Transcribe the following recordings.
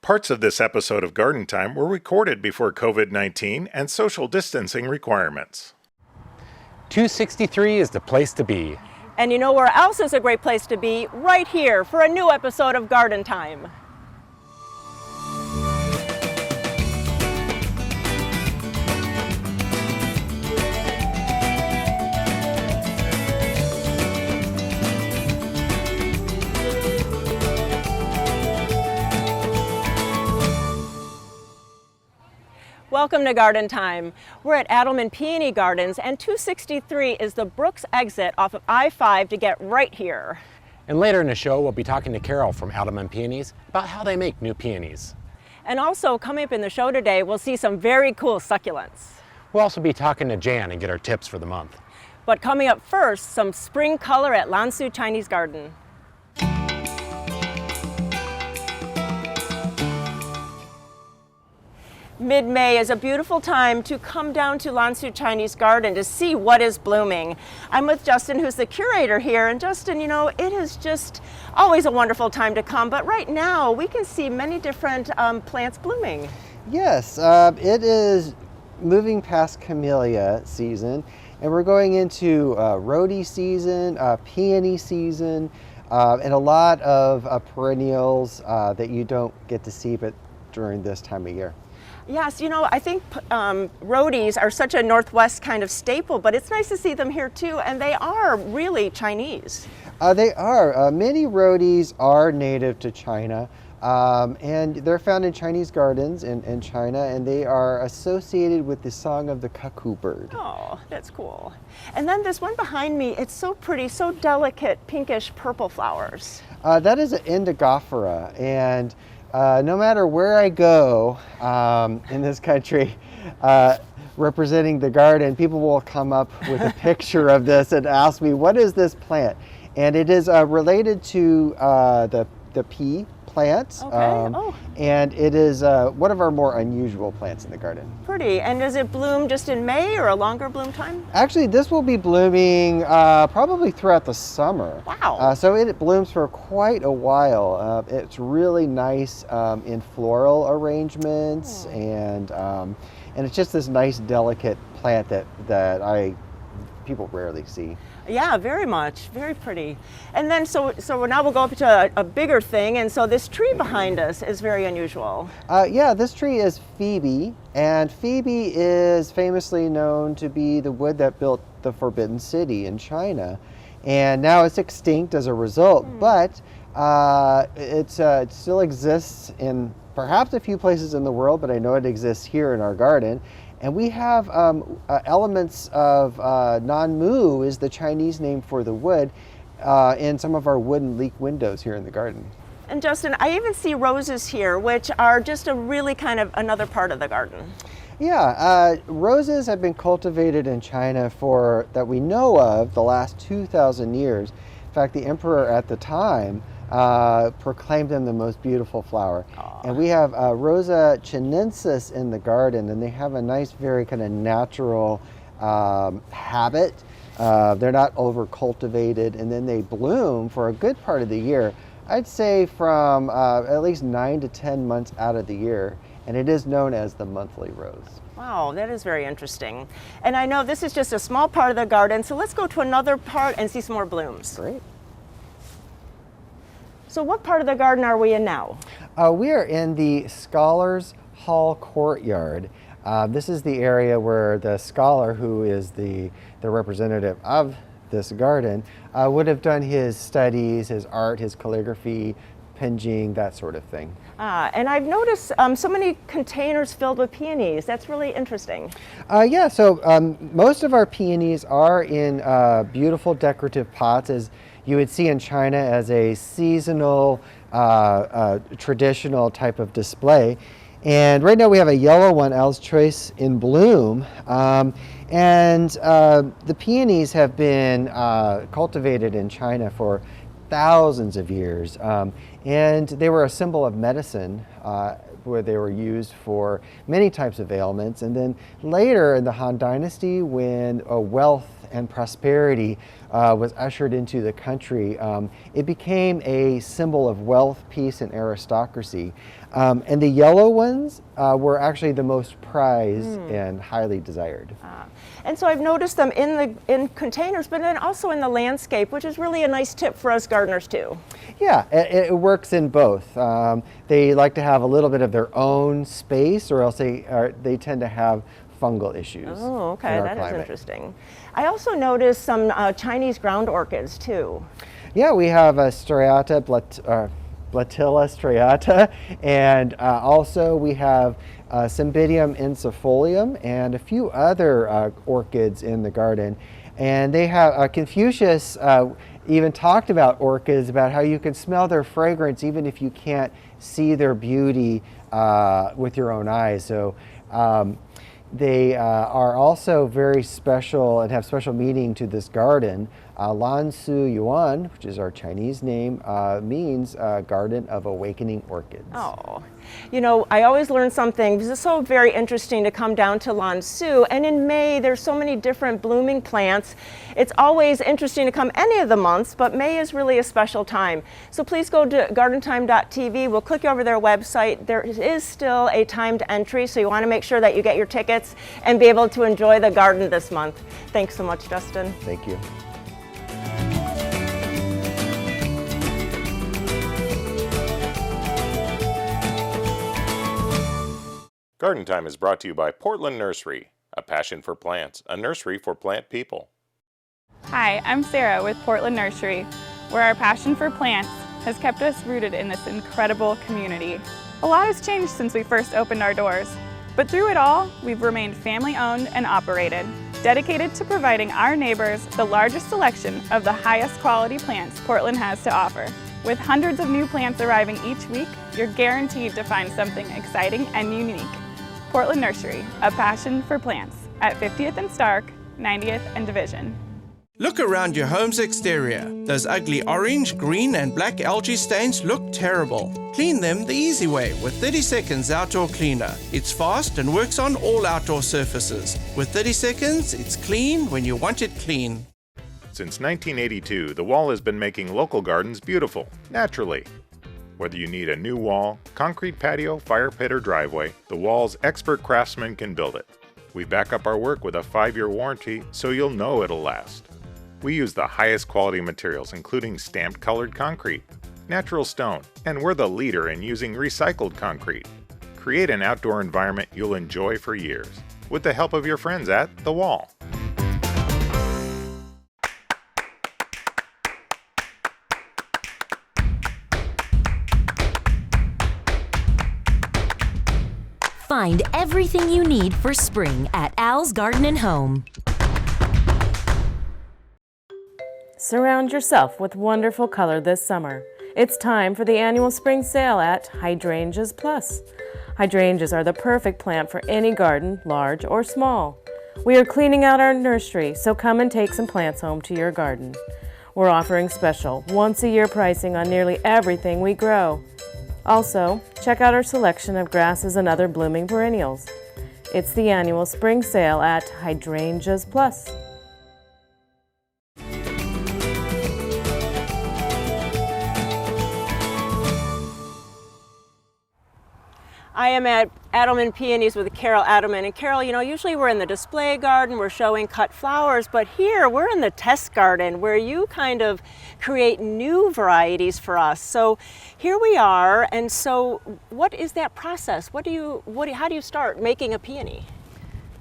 Parts of this episode of Garden Time were recorded before COVID-19 and social distancing requirements. 263 is the place to be. And you know where else is a great place to be? Right here for a new episode of Garden Time. Welcome to Garden Time. We're at Adelman Peony Gardens, and 263 is the Brooks exit off of I-5 to get right here. And later in the show, we'll be talking to Carol from Adelman Peonies about how they make new peonies. And also, coming up in the show today, we'll see some very cool succulents. We'll also be talking to Jan and get our tips for the month. But coming up first, some spring color at Lan Su Chinese Garden. Mid-May is a beautiful time to come down to Lan Su Chinese Garden to see what is blooming. I'm with Justin, who's the curator here, and Justin, you know, it is just always a wonderful time to come, but right now we can see many different plants blooming. Yes, it is moving past camellia season, and we're going into rhodie season, peony season, and a lot of perennials that you don't get to see but during this time of year. Yes, you know, I think rhodies are such a Northwest kind of staple, but it's nice to see them here too, and they are really Chinese. They are. Many rhodies are native to China, and they're found in Chinese gardens in China, and they are associated with the song of the cuckoo bird. Oh, that's cool. And then this one behind me, it's so pretty, so delicate, pinkish purple flowers. That is an Indigofera, and no matter where I go in this country, representing the garden, people will come up with a picture of this and ask me, what is this plant? And it is related to the pea plant. Okay. And it is one of our more unusual plants in the garden. Pretty. And does it bloom just in May or a longer bloom time? Actually, this will be blooming probably throughout the summer. Wow. So it blooms for quite a while. It's really nice in floral arrangements, and it's just this nice, delicate plant that people rarely see. Yeah, very much. Very pretty. And then, so now we'll go up to a bigger thing, and so this tree behind us is very unusual. Yeah, this tree is Phoebe, and Phoebe is famously known to be the wood that built the Forbidden City in China, and now it's extinct as a result, but it still exists in perhaps a few places in the world, but I know it exists here in our garden. And we have elements of non-mu is the Chinese name for the wood in some of our wooden leek windows here in the garden. And Justin, I even see roses here, which are just a really kind of another part of the garden. Yeah, roses have been cultivated in China for, that we know of, the last 2,000 years. In fact, the emperor at the time proclaimed them the most beautiful flower. Aww. And we have Rosa chinensis in the garden, and they have a nice, very kind of natural habit. They're not over cultivated, and then they bloom for a good part of the year. I'd say from at least 9 to 10 months out of the year, and it is known as the monthly rose. Wow, that is very interesting. And I know this is just a small part of the garden, so let's go to another part and see some more blooms. Great. So what part of the garden are we in now? We are in the Scholars Hall courtyard. This is the area where the scholar, who is the representative of this garden, would have done his studies, his art, his calligraphy, pinging, that sort of thing. And I've noticed so many containers filled with peonies. That's really interesting. Yeah, so most of our peonies are in beautiful decorative pots, as you would see in China as a seasonal, traditional type of display. And right now we have a yellow one, Al's Choice, in bloom. And the peonies have been cultivated in China for thousands of years. And they were a symbol of medicine where they were used for many types of ailments. And then later in the Han Dynasty, when wealth and prosperity was ushered into the country, it became a symbol of wealth, peace, and aristocracy. And the yellow ones were actually the most prized and highly desired. And so I've noticed them in containers, but then also in the landscape, which is really a nice tip for us gardeners too. Yeah, it works in both. They like to have a little bit of their own space, or else they tend to have fungal issues. Oh, okay, in our that climate. is interesting. I also noticed some Chinese ground orchids too. Yeah, we have a striata, Blatilla striata, and also we have Cymbidium encephalum and a few other orchids in the garden. And they have, Confucius even talked about orchids, about how you can smell their fragrance even if you can't see their beauty with your own eyes. So they are also very special and have special meaning to this garden. Lan Su Yuan, which is our Chinese name, means Garden of Awakening Orchids. Oh, you know, I always learn something. This is so very interesting to come down to Lanzhou. And in May, there's so many different blooming plants. It's always interesting to come any of the months, but May is really a special time. So please go to gardentime.tv. We'll click you over their website. There is still a timed entry, so you want to make sure that you get your tickets and be able to enjoy the garden this month. Thanks so much, Justin. Thank you. Garden Time is brought to you by Portland Nursery, a passion for plants, a nursery for plant people. Hi, I'm Sarah with Portland Nursery, where our passion for plants has kept us rooted in this incredible community. A lot has changed since we first opened our doors, but through it all, we've remained family-owned and operated, dedicated to providing our neighbors the largest selection of the highest quality plants Portland has to offer. With hundreds of new plants arriving each week, you're guaranteed to find something exciting and unique. Portland Nursery, a passion for plants, at 50th and Stark, 90th and Division. Look around your home's exterior. Those ugly orange, green and black algae stains look terrible. Clean them the easy way with 30 Seconds Outdoor Cleaner. It's fast and works on all outdoor surfaces. With 30 seconds, it's clean when you want it clean. Since 1982, the Wall has been making local gardens beautiful, naturally. Whether you need a new wall, concrete patio, fire pit, or driveway, the Wall's expert craftsmen can build it. We back up our work with a 5-year warranty, so you'll know it'll last. We use the highest quality materials, including stamped colored concrete, natural stone, and we're the leader in using recycled concrete. Create an outdoor environment you'll enjoy for years, with the help of your friends at The Wall. Find everything you need for spring at Al's Garden and Home. Surround yourself with wonderful color this summer. It's time for the annual spring sale at Hydrangeas Plus. Hydrangeas are the perfect plant for any garden, large or small. We are cleaning out our nursery, so come and take some plants home to your garden. We're offering special once-a-year pricing on nearly everything we grow. Also, check out our selection of grasses and other blooming perennials. It's the annual spring sale at Hydrangeas Plus. I am at Adelman Peonies with Carol Adelman. And Carol, you know, usually we're in the display garden, we're showing cut flowers, but here we're in the test garden where you kind of create new varieties for us. So here we are, and so what is that process? How do you start making a peony?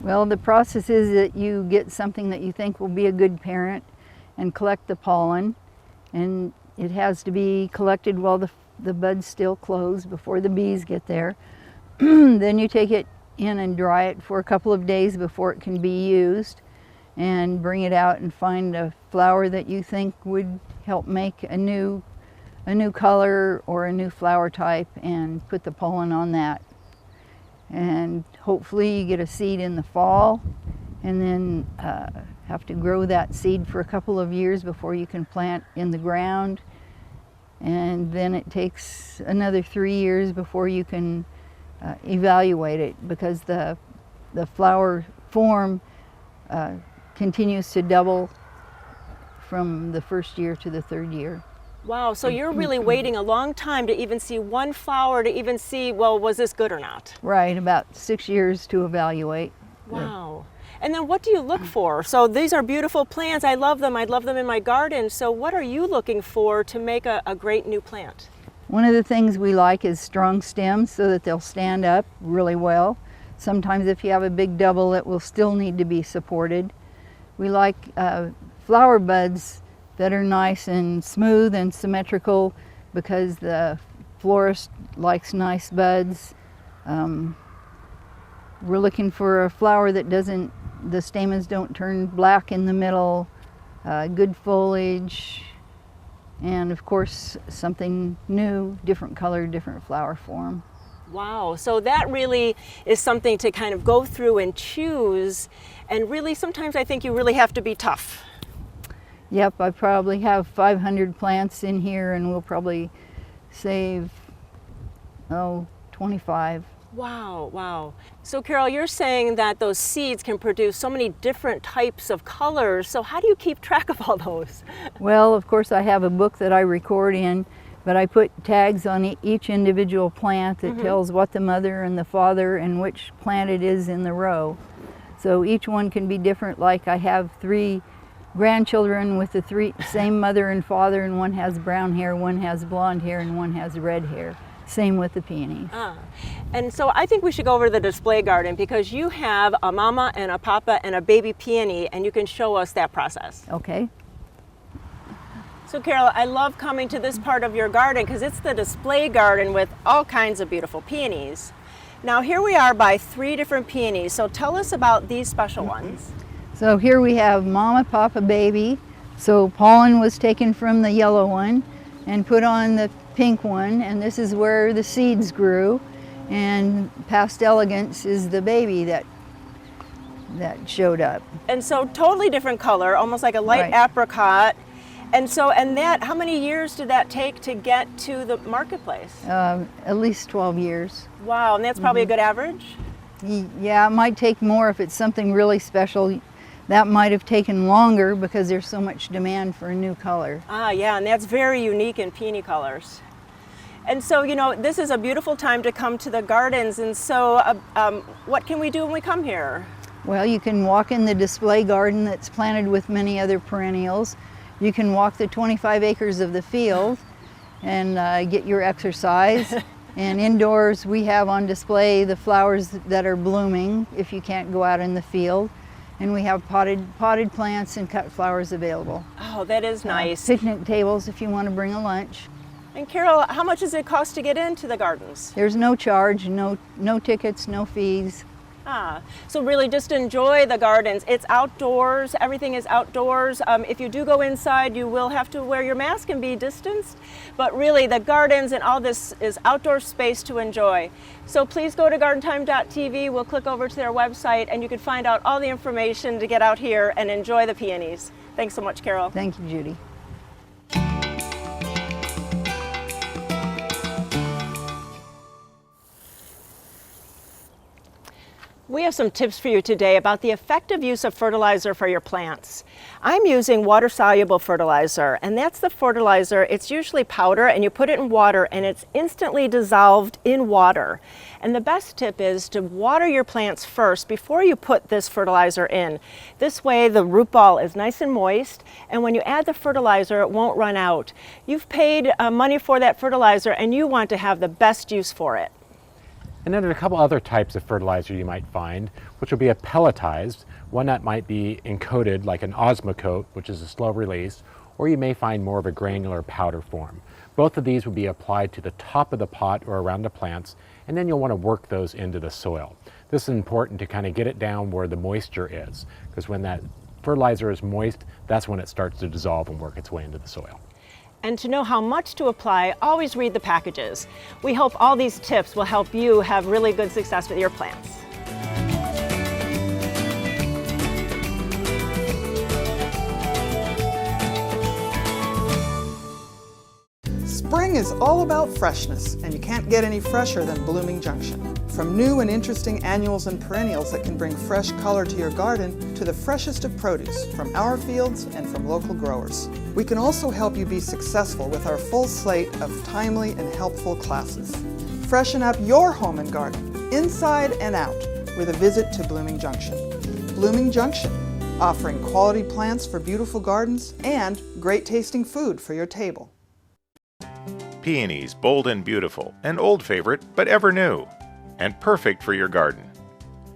Well, the process is that you get something that you think will be a good parent and collect the pollen, and it has to be collected while the bud's still closed before the bees get there. Then you take it in and dry it for a couple of days before it can be used, and bring it out and find a flower that you think would help make a new color or a new flower type, and put the pollen on that. And hopefully you get a seed in the fall, and then have to grow that seed for a couple of years before you can plant in the ground. and then it takes another 3 years before you can evaluate it, because the flower form continues to double from the first year to the third year. Wow, so you're really waiting a long time to even see one flower, to even see, well, was this good or not? Right, about 6 years to evaluate. Wow. And then what do you look for? So these are beautiful plants. I love them. I'd love them in my garden. So what are you looking for to make a great new plant? One of the things we like is strong stems so that they'll stand up really well. Sometimes if you have a big double, it will still need to be supported. We like flower buds that are nice and smooth and symmetrical, because the florist likes nice buds. We're looking for a flower that the stamens don't turn black in the middle, good foliage, and of course something new, different color, different flower form. Wow, so that really is something to kind of go through and choose, and really sometimes I think you really have to be tough. Yep, I probably have 500 plants in here, and we'll probably save, 25. Wow, wow. So Carol, you're saying that those seeds can produce so many different types of colors. So how do you keep track of all those? Well, of course I have a book that I record in, but I put tags on each individual plant that tells what the mother and the father and which plant it is in the row. So each one can be different. Like I have 3 grandchildren with the same mother and father, and one has brown hair, one has blonde hair, and one has red hair. Same with the peonies. And so I think we should go over to the display garden, because you have a mama and a papa and a baby peony, and you can show us that process. Okay. So Carol, I love coming to this part of your garden because it's the display garden with all kinds of beautiful peonies. Now here we are by 3 different peonies, so tell us about these special ones. So here we have mama, papa, baby. So pollen was taken from the yellow one and put on the pink one, and this is where the seeds grew. And Past Elegance is the baby that showed up. And so totally different color, almost like a light apricot. And so, how many years did that take to get to the marketplace? At least 12 years. Wow, and that's probably a good average? Yeah, it might take more if it's something really special. That might have taken longer because there's so much demand for a new color. Yeah, and that's very unique in peony colors. And so, this is a beautiful time to come to the gardens. And so, what can we do when we come here? Well, you can walk in the display garden that's planted with many other perennials. You can walk the 25 acres of the field and get your exercise. And indoors, we have on display the flowers that are blooming if you can't go out in the field. And we have potted plants and cut flowers available. Oh, that is nice. Picnic tables if you want to bring a lunch. And Carol, how much does it cost to get into the gardens? There's no charge, no tickets, no fees. So really just enjoy the gardens. It's outdoors, everything is outdoors. If you do go inside, you will have to wear your mask and be distanced. But really the gardens and all this is outdoor space to enjoy. So please go to gardentime.tv. We'll click over to their website and you can find out all the information to get out here and enjoy the peonies. Thanks so much, Carol. Thank you, Judy. We have some tips for you today about the effective use of fertilizer for your plants. I'm using water-soluble fertilizer, and that's the fertilizer. It's usually powder, and you put it in water, and it's instantly dissolved in water. And the best tip is to water your plants first before you put this fertilizer in. This way, the root ball is nice and moist, and when you add the fertilizer, it won't run out. You've paid money for that fertilizer, and you want to have the best use for it. And then there's a couple other types of fertilizer you might find, which will be a pelletized, one that might be encoded like an osmocote, which is a slow release, or you may find more of a granular powder form. Both of these will be applied to the top of the pot or around the plants, and then you'll want to work those into the soil. This is important to kind of get it down where the moisture is, because when that fertilizer is moist, that's when it starts to dissolve and work its way into the soil. And to know how much to apply, always read the packages. We hope all these tips will help you have really good success with your plants. Spring is all about freshness, and you can't get any fresher than Blooming Junction. From new and interesting annuals and perennials that can bring fresh color to your garden to the freshest of produce from our fields and from local growers. We can also help you be successful with our full slate of timely and helpful classes. Freshen up your home and garden, inside and out, with a visit to Blooming Junction. Blooming Junction, offering quality plants for beautiful gardens and great tasting food for your table. Peonies, bold and beautiful, an old favorite, but ever new, and perfect for your garden.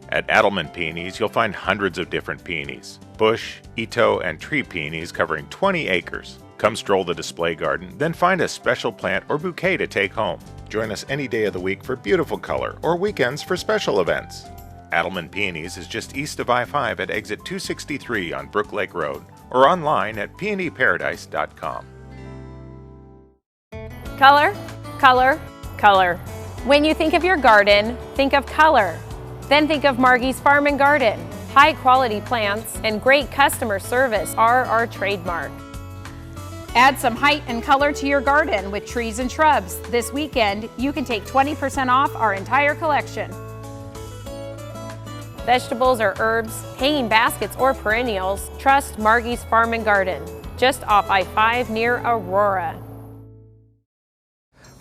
At Adelman Peonies, you'll find hundreds of different peonies, bush, ito, and tree peonies covering 20 acres. Come stroll the display garden, then find a special plant or bouquet to take home. Join us any day of the week for beautiful color or weekends for special events. Adelman Peonies is just east of I-5 at exit 263 on Brook Lake Road or online at peonyparadise.com. Color, color, color. When you think of your garden, think of color. Then think of Margie's Farm and Garden. High quality plants and great customer service are our trademark. Add some height and color to your garden with trees and shrubs. This weekend, you can take 20% off our entire collection. Vegetables or herbs, hanging baskets or perennials, trust Margie's Farm and Garden, just off I-5 near Aurora.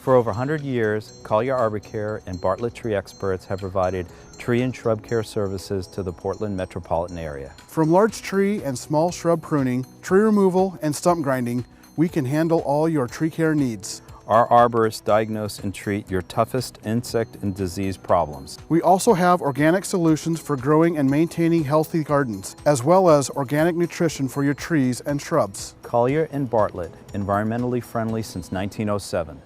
For over 100 years, Collier Arbor Care and Bartlett Tree Experts have provided tree and shrub care services to the Portland metropolitan area. From large tree and small shrub pruning, tree removal, and stump grinding, we can handle all your tree care needs. Our arborists diagnose and treat your toughest insect and disease problems. We also have organic solutions for growing and maintaining healthy gardens, as well as organic nutrition for your trees and shrubs. Collier and Bartlett, environmentally friendly since 1907.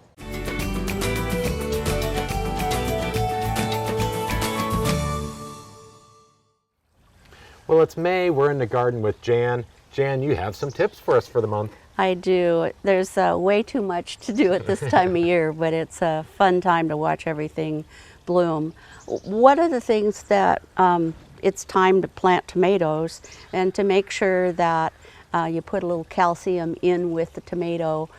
Well, it's May. We're in the garden with Jan. Jan, you have some tips for us for the month. I do. There's way too much to do at this time of year, but it's a fun time to watch everything bloom. One of the things that it's time to plant tomatoes, and to make sure that you put a little calcium in with the tomato.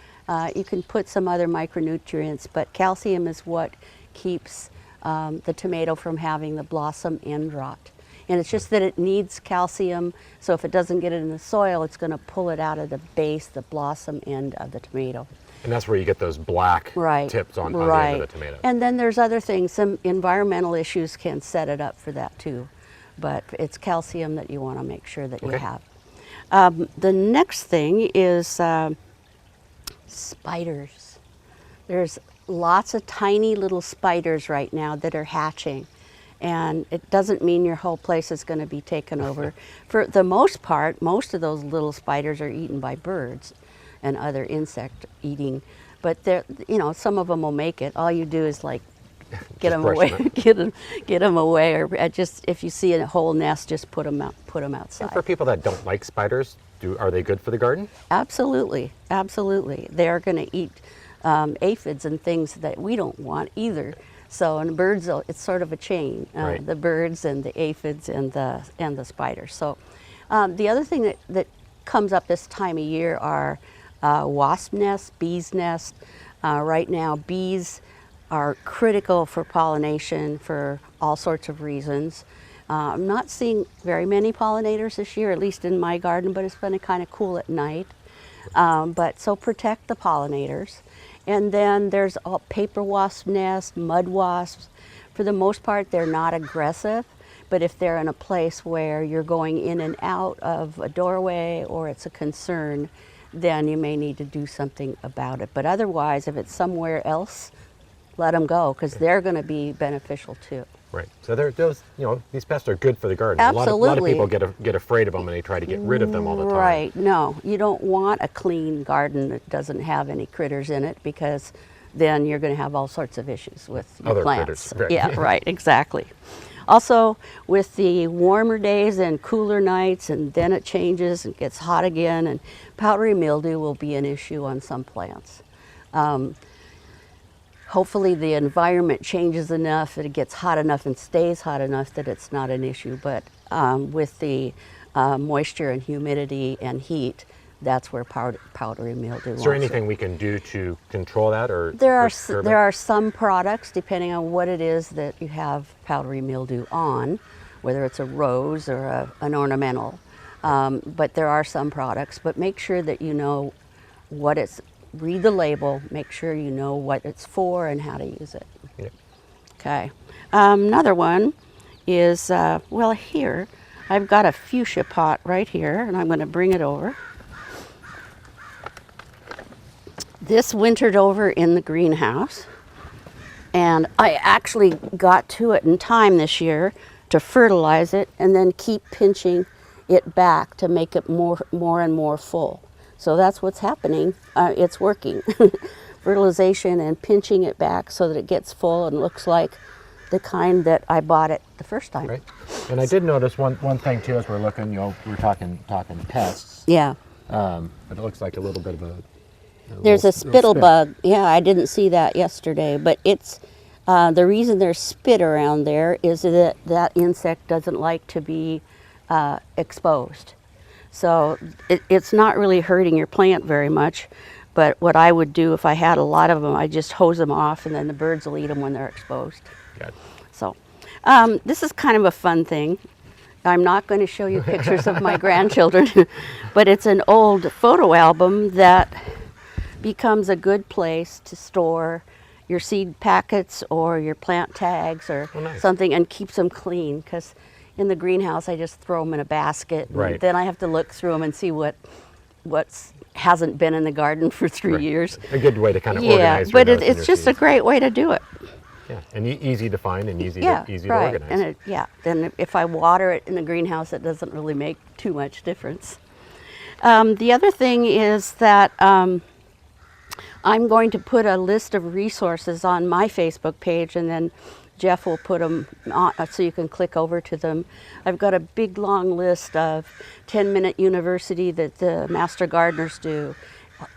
You can put some other micronutrients, but calcium is what keeps the tomato from having the blossom end rot. And it's just that it needs calcium, so if it doesn't get it in the soil, it's going to pull it out of the base, the blossom end of the tomato. And that's where you get those black tips on the end of the tomato. And then there's other things. Some environmental issues can set it up for that too. But it's calcium that you want to make sure that you have. The next thing is spiders. There's lots of tiny little spiders right now that are hatching. And it doesn't mean your whole place is going to be taken over. For the most part, most of those little spiders are eaten by birds and other insect eating. But some of them will make it. All you do is like get them away, get them away, or just if you see a whole nest, just put them outside. And for people that don't like spiders, are they good for the garden? Absolutely, absolutely. They are going to eat aphids and things that we don't want either. So, and birds, it's sort of a chain, the birds and the aphids and the spiders. So the other thing that comes up this time of year are wasp nests, bees nests. Right now, bees are critical for pollination for all sorts of reasons. I'm not seeing very many pollinators this year, at least in my garden, but it's been kind of cool at night. So protect the pollinators. And then there's paper wasp nests, mud wasps. For the most part, they're not aggressive, but if they're in a place where you're going in and out of a doorway or it's a concern, then you may need to do something about it. But otherwise, if it's somewhere else, let them go, because they're going to be beneficial too. Right. So these pests are good for the garden. Absolutely. A lot of people get afraid of them and they try to get rid of them all the time. Right. No, you don't want a clean garden that doesn't have any critters in it, because then you're going to have all sorts of issues with your plants. Critters. Right. Yeah, right, exactly. Also, with the warmer days and cooler nights, and then it changes and gets hot again, and powdery mildew will be an issue on some plants. Hopefully the environment changes enough that it gets hot enough and stays hot enough that it's not an issue, but with the moisture and humidity and heat, that's where powdery mildew. Is there anything we can do to control that, or there are some products, depending on what it is that you have powdery mildew on, whether it's a rose or an ornamental. But there are some products. But make sure that you know what it's. Read the label. Make sure you know what it's for and how to use it. Yep. Okay. Another one is well, here I've got a fuchsia pot right here, and I'm going to bring it over. This wintered over in the greenhouse, and I actually got to it in time this year to fertilize it and then keep pinching it back to make it more and more full. So that's what's happening. It's working. Fertilization and pinching it back so that it gets full and looks like the kind that I bought it the first time. Right. And I did notice one thing too as we're looking, you know, we're talking pests. Yeah. But it looks like a little bit of a there's a spittle bug. Yeah, I didn't see that yesterday, but it's the reason there's spit around there is that that insect doesn't like to be exposed. So it's not really hurting your plant very much, but what I would do if I had a lot of them, I just hose them off and then the birds will eat them when they're exposed. Good. So this is kind of a fun thing. I'm not going to show you pictures of my grandchildren, but it's an old photo album that becomes a good place to store your seed packets or your plant tags or something, and keeps them clean, because in the greenhouse I just throw them in a basket. Right. And then I have to look through them and see what's hasn't been in the garden for 3 years. A good way to kind of organize. Yeah, but it's just a great way to do it. Yeah, and easy to find and easy to organize. And then if I water it in the greenhouse, it doesn't really make too much difference. The other thing is that I'm going to put a list of resources on my Facebook page, and then Jeff will put them on so you can click over to them. I've got a big long list of 10-minute university that the master gardeners do,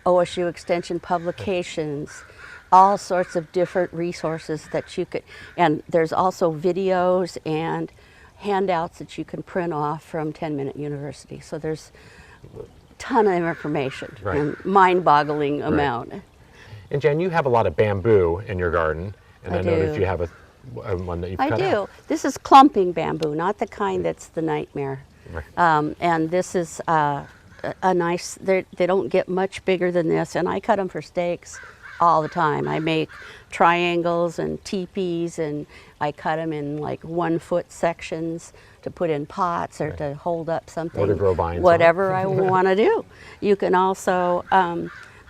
OSU extension publications, all sorts of different resources that you could, and there's also videos and handouts that you can print off from 10-minute university. So there's a ton of information, and mind-boggling amount. And Jan, you have a lot of bamboo in your garden, and I noticed you have one that you've cut out. I do. This is clumping bamboo, not the kind that's the nightmare. Right. And this is a nice, they don't get much bigger than this, and I cut them for stakes all the time. I make triangles and teepees, and I cut them in like 1-foot sections to put in pots or to hold up something. Or to grow vines. Whatever I want to do. You can also,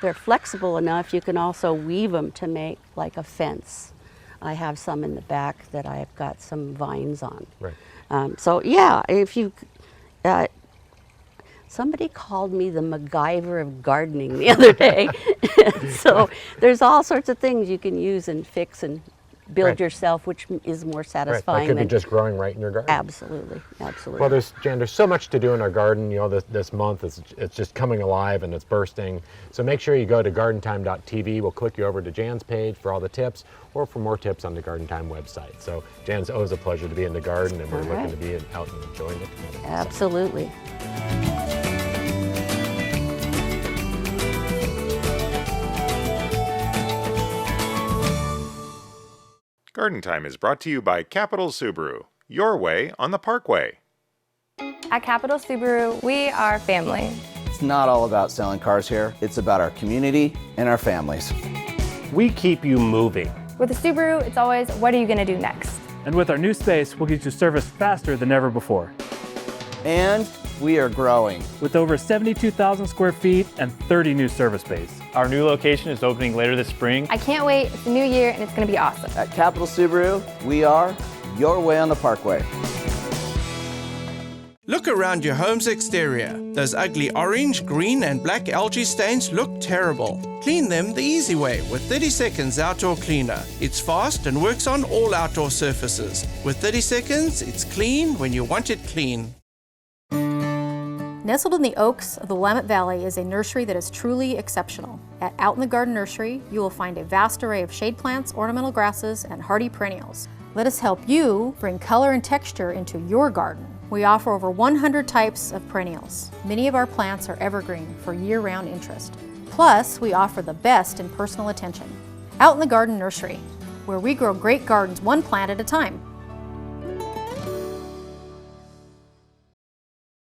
they're flexible enough, you can also weave them to make like a fence. I have some in the back that I've got some vines on. Right. So yeah, if you, somebody called me the MacGyver of gardening the other day. So there's all sorts of things you can use and fix and build yourself, which is more satisfying. That could be just growing right in your garden. Absolutely, absolutely. Well, Jan, there's so much to do in our garden. You know, this month it's just coming alive and it's bursting. So make sure you go to gardentime.tv. We'll click you over to Jan's page for all the tips, or for more tips on the Garden Time website. So Jan's always a pleasure to be in the garden, and we're looking to be out and enjoying it. Absolutely. Garden Time is brought to you by Capital Subaru, your way on the Parkway. At Capital Subaru, we are family. It's not all about selling cars here. It's about our community and our families. We keep you moving. With a Subaru, it's always, what are you going to do next? And with our new space, we'll get you service faster than ever before. And we are growing. With over 72,000 square feet and 30 new service bays. Our new location is opening later this spring. I can't wait. It's a new year and it's going to be awesome. At Capital Subaru, we are your way on the Parkway. Look around your home's exterior. Those ugly orange, green, and black algae stains look terrible. Clean them the easy way with 30 Seconds Outdoor Cleaner. It's fast and works on all outdoor surfaces. With 30 seconds, it's clean when you want it clean. Nestled in the oaks of the Willamette Valley is a nursery that is truly exceptional. At Out in the Garden Nursery, you will find a vast array of shade plants, ornamental grasses, and hardy perennials. Let us help you bring color and texture into your garden. We offer over 100 types of perennials. Many of our plants are evergreen for year-round interest. Plus, we offer the best in personal attention. Out in the Garden Nursery, where we grow great gardens one plant at a time.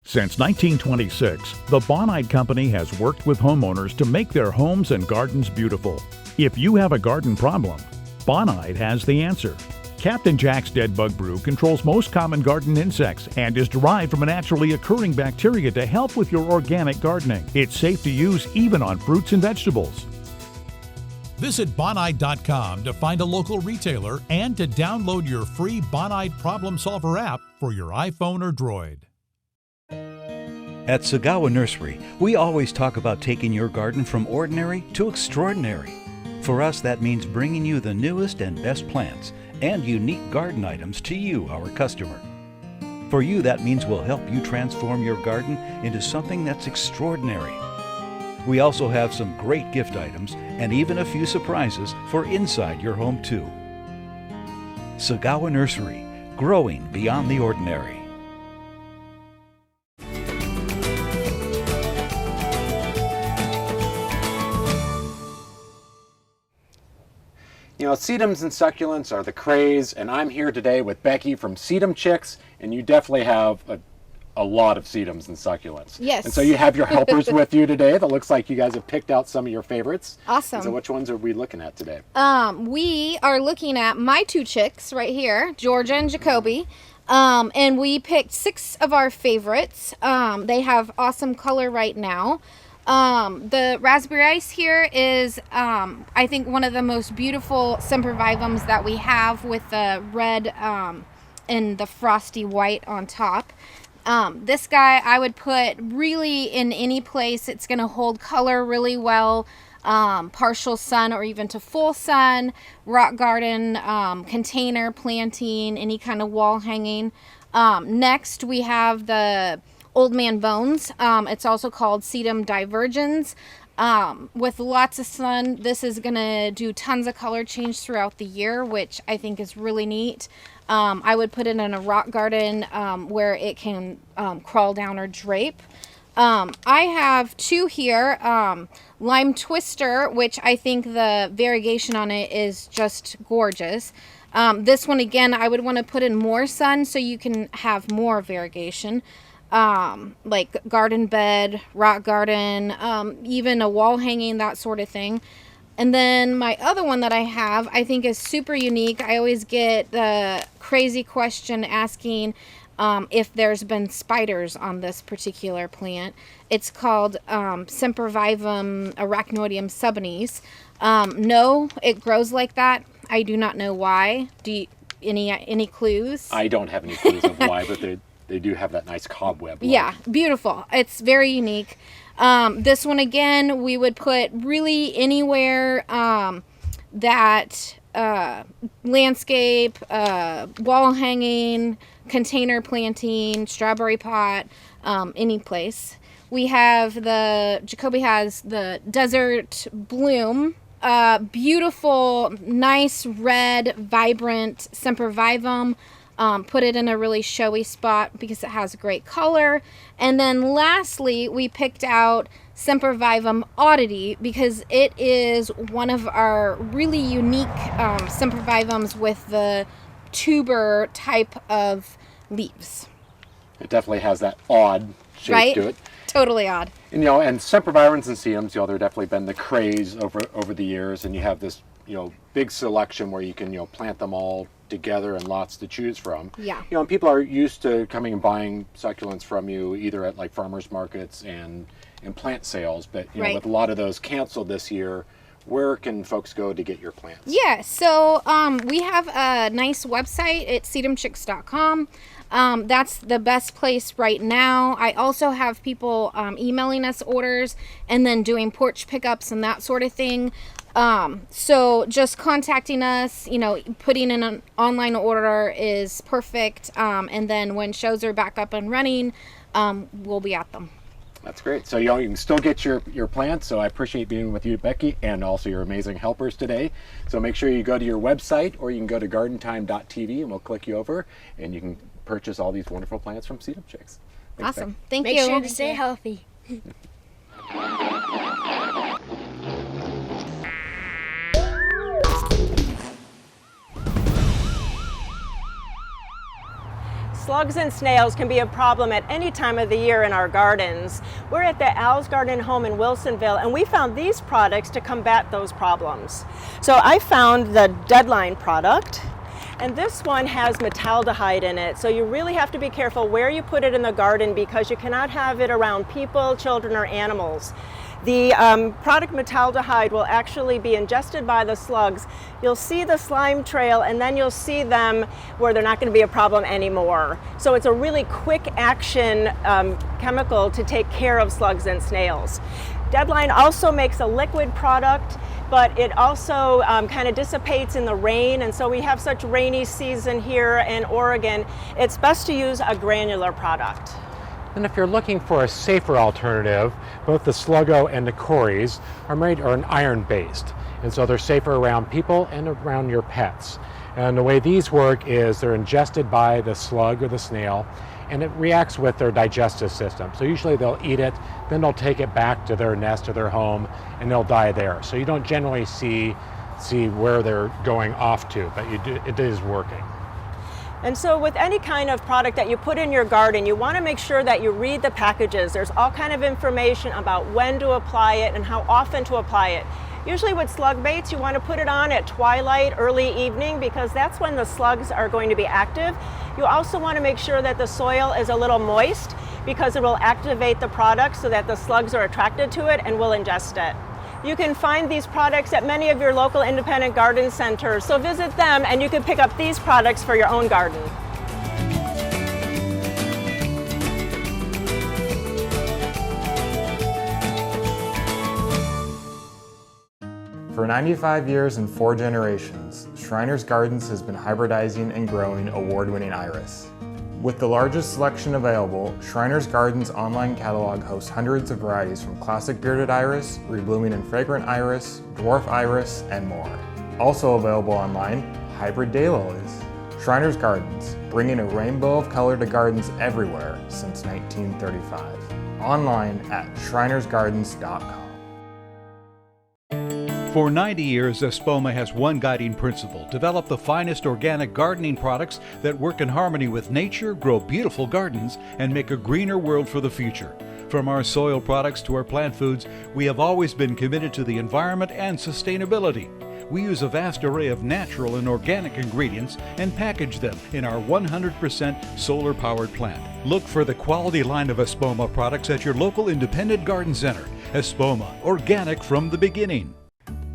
Since 1926, the Bonide Company has worked with homeowners to make their homes and gardens beautiful. If you have a garden problem, Bonide has the answer. Captain Jack's Dead Bug Brew controls most common garden insects and is derived from a naturally occurring bacteria to help with your organic gardening. It's safe to use even on fruits and vegetables. Visit Bonide.com to find a local retailer and to download your free Bonide Problem Solver app for your iPhone or Droid. At Sagawa Nursery, we always talk about taking your garden from ordinary to extraordinary. For us, that means bringing you the newest and best plants and unique garden items to you, our customer. For you, that means we'll help you transform your garden into something that's extraordinary. We also have some great gift items and even a few surprises for inside your home too. Sagawa Nursery, growing beyond the ordinary. You know, sedums and succulents are the craze, and I'm here today with Becky from Sedum Chicks, and you definitely have a lot of sedums and succulents. Yes. And so you have your helpers with you today. That looks like you guys have picked out some of your favorites. Awesome. And so which ones are we looking at today? We are looking at my two chicks right here, Georgia and Jacoby. And we picked 6 of our favorites. They have awesome color right now. The raspberry ice here is, I think, one of the most beautiful sempervivums that we have with the red and the frosty white on top. This guy I would put really in any place. It's going to hold color really well, partial sun or even to full sun, rock garden, container planting, any kind of wall hanging. Next we have the Old Man Bones. It's also called Sedum divergens. With lots of sun, this is gonna do tons of color change throughout the year, which I think is really neat. I would put it in a rock garden where it can crawl down or drape. I have 2 here, Lime Twister, which I think the variegation on it is just gorgeous. This one, again, I would want to put in more sun so you can have more variegation. Like garden bed, rock garden, even a wall hanging, that sort of thing. And then my other one that I have, I think is super unique. I always get the crazy question asking if there's been spiders on this particular plant. It's called Sempervivum arachnoideum subanis. No, it grows like that. I do not know why. Do you, any clues? I don't have any clues of why, but they do have that nice cobweb look. Yeah, beautiful. It's very unique. This one, again, we would put really anywhere that landscape, wall hanging, container planting, strawberry pot, any place. We have Jacoby has the Desert Bloom. Beautiful, nice, red, vibrant sempervivum. Put it in a really showy spot because it has great color. And then lastly, we picked out Sempervivum Oddity because it is one of our really unique sempervivums with the tuber type of leaves. It definitely has that odd shape to it. Totally odd. And, you know, and sempervirens and sedums, you know, they're definitely been the craze over the years, and you have this, you know, big selection where you can, you know, plant them all together and lots to choose from. Yeah. You know, and people are used to coming and buying succulents from you either at like farmers markets and plant sales, but you know, with a lot of those canceled this year, where can folks go to get your plants? Yeah, so we have a nice website at sedumchicks.com. That's the best place right now. I also have people emailing us orders and then doing porch pickups and that sort of thing. So just contacting us, you know, putting in an online order is perfect. And then when shows are back up and running, we'll be at them. That's great. So you can still get your plants. So I appreciate being with you, Becky, and also your amazing helpers today. So make sure you go to your website, or you can go to gardentime.tv and we'll click you over and you can purchase all these wonderful plants from Sedum Chicks. Thanks, Awesome. Becky. Thank you. Make sure to stay healthy. Slugs and snails can be a problem at any time of the year in our gardens. We're at the Al's Garden Home in Wilsonville, and we found these products to combat those problems. So I found the Deadline product, and this one has metaldehyde in it. So you really have to be careful where you put it in the garden because you cannot have it around people, children, or animals. The product metaldehyde will actually be ingested by the slugs. You'll see the slime trail, and then you'll see them where they're not going to be a problem anymore. So it's a really quick action chemical to take care of slugs and snails. Deadline also makes a liquid product, but it also kind of dissipates in the rain, and so we have such rainy season here in Oregon. It's best to use a granular product. And if you're looking for a safer alternative, both the Sluggo and the Cories are an iron-based, and so they're safer around people and around your pets. And the way these work is they're ingested by the slug or the snail, and it reacts with their digestive system. So usually they'll eat it, then they'll take it back to their nest or their home, and they'll die there. So you don't generally see where they're going off to, but it is working. And so with any kind of product that you put in your garden, you want to make sure that you read the packages. There's all kind of information about when to apply it and how often to apply it. Usually with slug baits, you want to put it on at twilight, early evening, because that's when the slugs are going to be active. You also want to make sure that the soil is a little moist because it will activate the product so that the slugs are attracted to it and will ingest it. You can find these products at many of your local independent garden centers, so visit them and you can pick up these products for your own garden. For 95 years and 4 generations, Schreiner's Gardens has been hybridizing and growing award-winning iris. With the largest selection available, Schreiner's Gardens online catalog hosts hundreds of varieties from classic bearded iris, reblooming and fragrant iris, dwarf iris, and more. Also available online, hybrid daylilies. Schreiner's Gardens, bringing a rainbow of color to gardens everywhere since 1935. Online at schreinersgardens.com. For 90 years, Espoma has one guiding principle: develop the finest organic gardening products that work in harmony with nature, grow beautiful gardens, and make a greener world for the future. From our soil products to our plant foods, we have always been committed to the environment and sustainability. We use a vast array of natural and organic ingredients and package them in our 100% solar-powered plant. Look for the quality line of Espoma products at your local independent garden center. Espoma, organic from the beginning.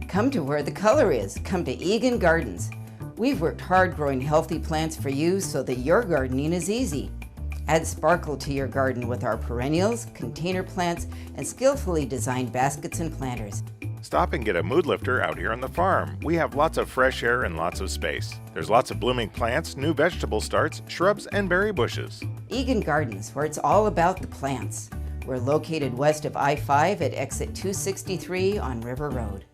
Come to where the color is. Come to Egan Gardens. We've worked hard growing healthy plants for you so that your gardening is easy. Add sparkle to your garden with our perennials, container plants, and skillfully designed baskets and planters. Stop and get a mood lifter out here on the farm. We have lots of fresh air and lots of space. There's lots of blooming plants, new vegetable starts, shrubs, and berry bushes. Egan Gardens, where it's all about the plants. We're located west of I-5 at exit 263 on River Road.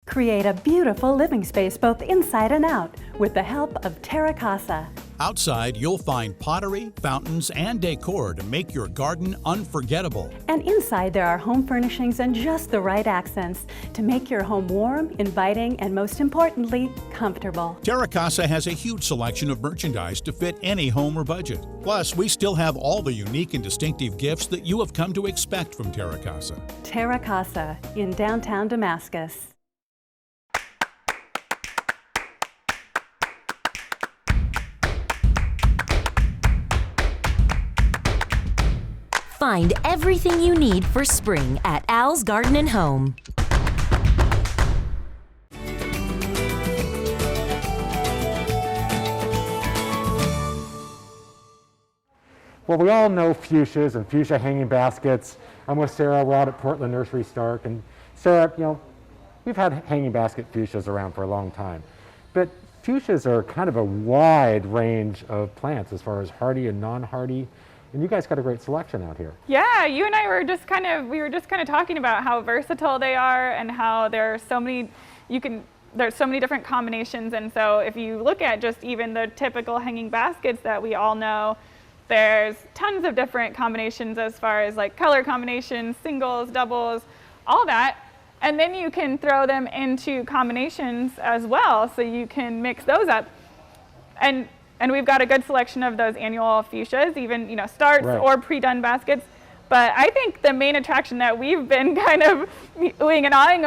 Create a beautiful living space both inside and out with the help of Terra Casa. Outside, you'll find pottery, fountains, and decor to make your garden unforgettable. And inside, there are home furnishings and just the right accents to make your home warm, inviting, and most importantly, comfortable. Terra Casa has a huge selection of merchandise to fit any home or budget. Plus, we still have all the unique and distinctive gifts that you have come to expect from Terra Casa. Terra Casa in downtown Damascus. Find everything you need for spring at Al's Garden and Home. Well, we all know fuchsias and fuchsia hanging baskets. I'm with Sarah. We're out at Portland Nursery Stark. And Sarah, we've had hanging basket fuchsias around for a long time. But fuchsias are kind of a wide range of plants as far as hardy and non-hardy. And you guys got a great selection out here. Yeah, you and I were just kind of talking about how versatile they are and how there are so many there's so many different combinations. And so if you look at just even the typical hanging baskets that we all know, there's tons of different combinations as far as like color combinations, singles, doubles, all that. And then you can throw them into combinations as well, so you can mix those up. And we've got a good selection of those annual fuchsias, even starts or pre-done baskets. But I think the main attraction that we've been kind of oohing and ahhing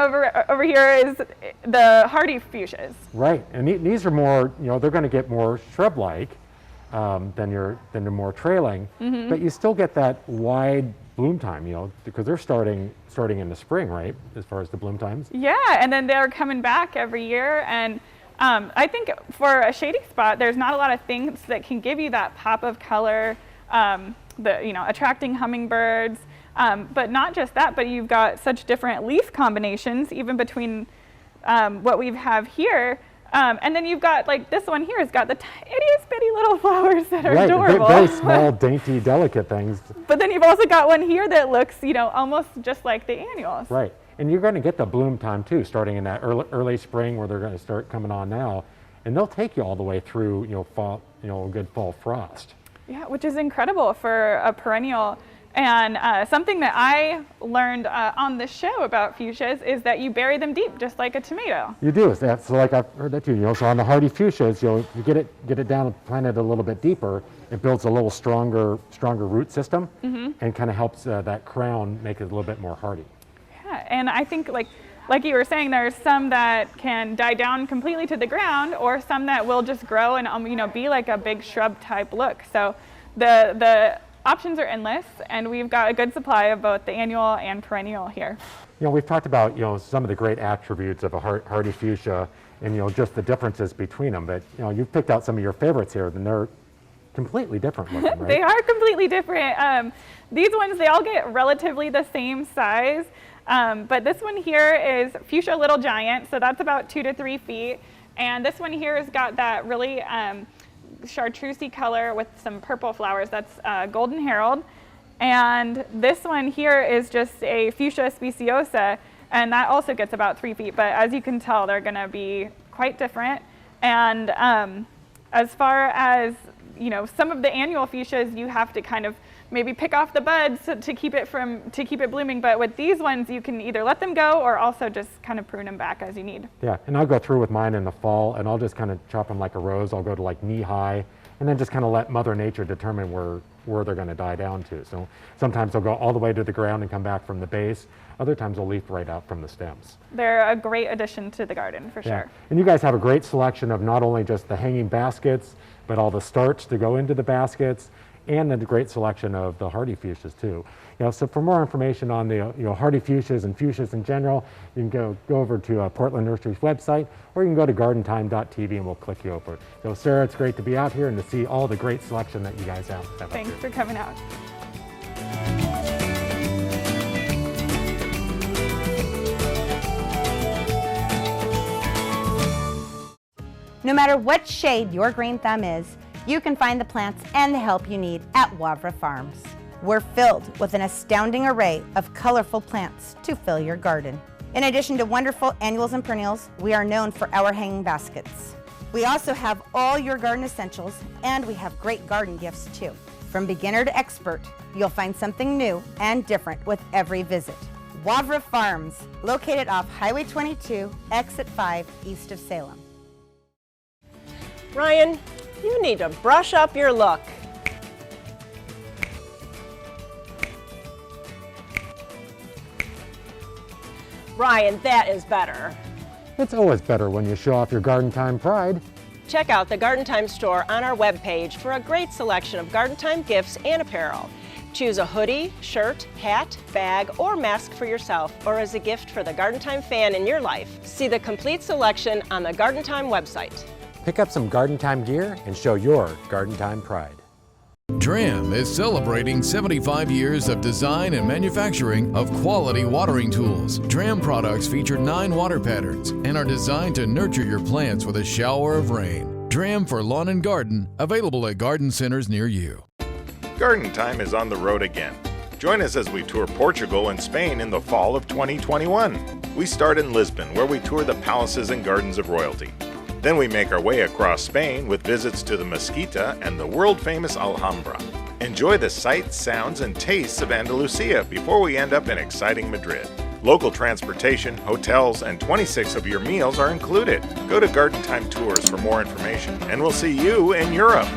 over here is the hardy fuchsias. Right, and these are more, they're going to get more shrub-like than the more trailing, but you still get that wide bloom time, because they're starting in the spring, right, as far as the bloom times? Yeah, and then they're coming back every year. And I think for a shady spot, there's not a lot of things that can give you that pop of color, attracting hummingbirds, but not just that, but you've got such different leaf combinations, even between what we have here. And then you've got, like, this one here has got the itty bitty little flowers that are adorable. Very small, dainty, delicate things. But then you've also got one here that looks, almost just like the annuals. Right. And you're going to get the bloom time, too, starting in that early spring where they're going to start coming on now. And they'll take you all the way through, fall, a good fall frost. Yeah, which is incredible for a perennial. And something that I learned on the show about fuchsias is that you bury them deep, just like a tomato. You do. So like I've heard that too. So on the hardy fuchsias, you get it down and plant it a little bit deeper. It builds a little stronger root system, and kind of helps that crown make it a little bit more hardy. Yeah, and I think like you were saying, there's some that can die down completely to the ground, or some that will just grow and be like a big shrub type look. So the options are endless, and we've got a good supply of both the annual and perennial here. We've talked about some of the great attributes of a hardy fuchsia, and just the differences between them. But you've picked out some of your favorites here, and they're completely different looking, right? They are completely different. These ones, they all get relatively the same size, but this one here is Fuchsia Little Giant, so that's about 2 to 3 feet, and this one here has got that really chartreusey color with some purple flowers. That's Golden Herald. And this one here is just a Fuchsia speciosa, and that also gets about 3 feet. But as you can tell, they're going to be quite different. And as far as some of the annual fuchsias, you have to kind of maybe pick off the buds to keep it blooming. But with these ones, you can either let them go or also just kind of prune them back as you need. Yeah, and I'll go through with mine in the fall, and I'll just kind of chop them like a rose. I'll go to like knee high, and then just kind of let Mother Nature determine where they're going to die down to. So sometimes they'll go all the way to the ground and come back from the base. Other times they'll leaf right out from the stems. They're a great addition to the garden, for sure. And you guys have a great selection of not only just the hanging baskets, but all the starts to go into the baskets, and a great selection of the hardy fuchsias too. So for more information on the hardy fuchsias and fuchsias in general, you can go over to Portland Nursery's website, or you can go to gardentime.tv and we'll click you over. So Sarah, it's great to be out here and to see all the great selection that you guys have. Thanks for coming out. No matter what shade your green thumb is, you can find the plants and the help you need at Wavra Farms. We're filled with an astounding array of colorful plants to fill your garden. In addition to wonderful annuals and perennials, we are known for our hanging baskets. We also have all your garden essentials, and we have great garden gifts too. From beginner to expert, you'll find something new and different with every visit. Wavra Farms, located off Highway 22, Exit 5, east of Salem. Ryan, you need to brush up your look. Ryan, that is better. It's always better when you show off your Garden Time pride. Check out the Garden Time store on our webpage for a great selection of Garden Time gifts and apparel. Choose a hoodie, shirt, hat, bag, or mask for yourself, or as a gift for the Garden Time fan in your life. See the complete selection on the Garden Time website. Pick up some Garden Time gear and show your Garden Time pride. DRAM is celebrating 75 years of design and manufacturing of quality watering tools. DRAM products feature 9 water patterns and are designed to nurture your plants with a shower of rain. DRAM for lawn and garden, available at garden centers near you. Garden Time is on the road again. Join us as we tour Portugal and Spain in the fall of 2021. We start in Lisbon, where we tour the palaces and gardens of royalty. Then we make our way across Spain with visits to the Mesquita and the world-famous Alhambra. Enjoy the sights, sounds, and tastes of Andalusia before we end up in exciting Madrid. Local transportation, hotels, and 26 of your meals are included. Go to Garden Time Tours for more information, and we'll see you in Europe.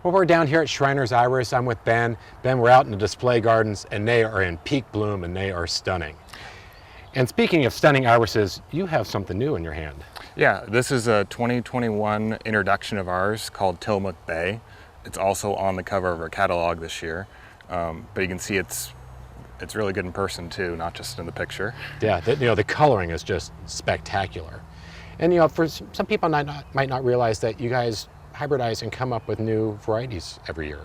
Well, we're down here at Schreiner's Iris. I'm with Ben. Ben, we're out in the display gardens, and they are in peak bloom, and they are stunning. And speaking of stunning irises, you have something new in your hand. Yeah, this is a 2021 introduction of ours called Tillamook Bay. It's also on the cover of our catalog this year, but you can see it's really good in person too, not just in the picture. Yeah, the coloring is just spectacular. And for some people might not realize that you guys hybridize and come up with new varieties every year.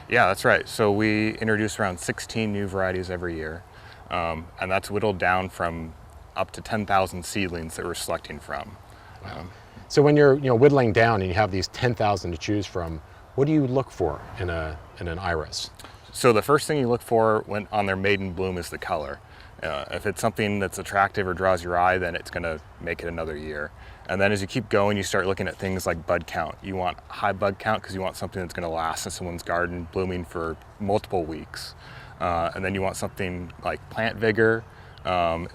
Yeah, that's right. So we introduce around 16 new varieties every year, and that's whittled down from up to 10,000 seedlings that we're selecting from. So when you're whittling down and you have these 10,000 to choose from, what do you look for in an iris? So the first thing you look for when on their maiden bloom is the color. If it's something that's attractive or draws your eye, then it's going to make it another year. And then as you keep going, you start looking at things like bud count. You want high bud count because you want something that's going to last in someone's garden, blooming for multiple weeks. And then you want something like plant vigor,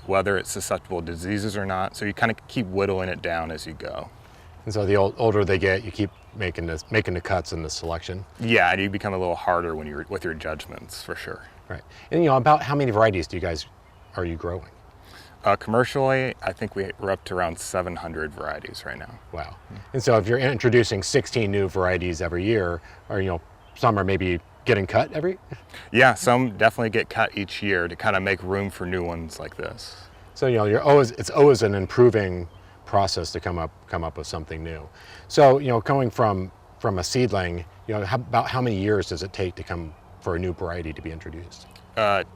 whether it's susceptible to diseases or not. So you kind of keep whittling it down as you go. And so the older they get, you keep making the cuts in the selection. Yeah, and you become a little harder when you're with your judgments, for sure. Right. And about how many varieties are you growing? Commercially, I think we're up to around 700 varieties right now. Wow. And so if you're introducing 16 new varieties every year, or some are maybe getting cut every? Yeah, some definitely get cut each year to kind of make room for new ones like this. So it's always an improving process to come up with something new. So going from a seedling, about how many years does it take to come for a new variety to be introduced?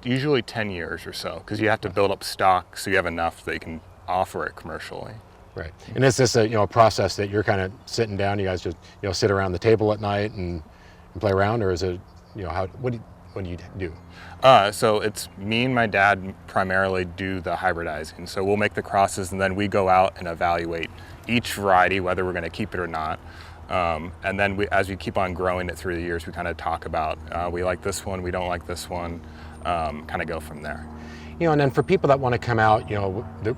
Usually 10 years or so, because you have to build up stock so you have enough that you can offer it commercially. Right. And is this a process that you're kind of sitting down, you guys just sit around the table at night and play around, or is it what do you do? So it's me and my dad primarily do the hybridizing. So we'll make the crosses and then we go out and evaluate each variety, whether we're going to keep it or not. And then as we keep on growing it through the years, we kind of talk about we like this one, we don't like this one, kind of go from there. And then for people that want to come out,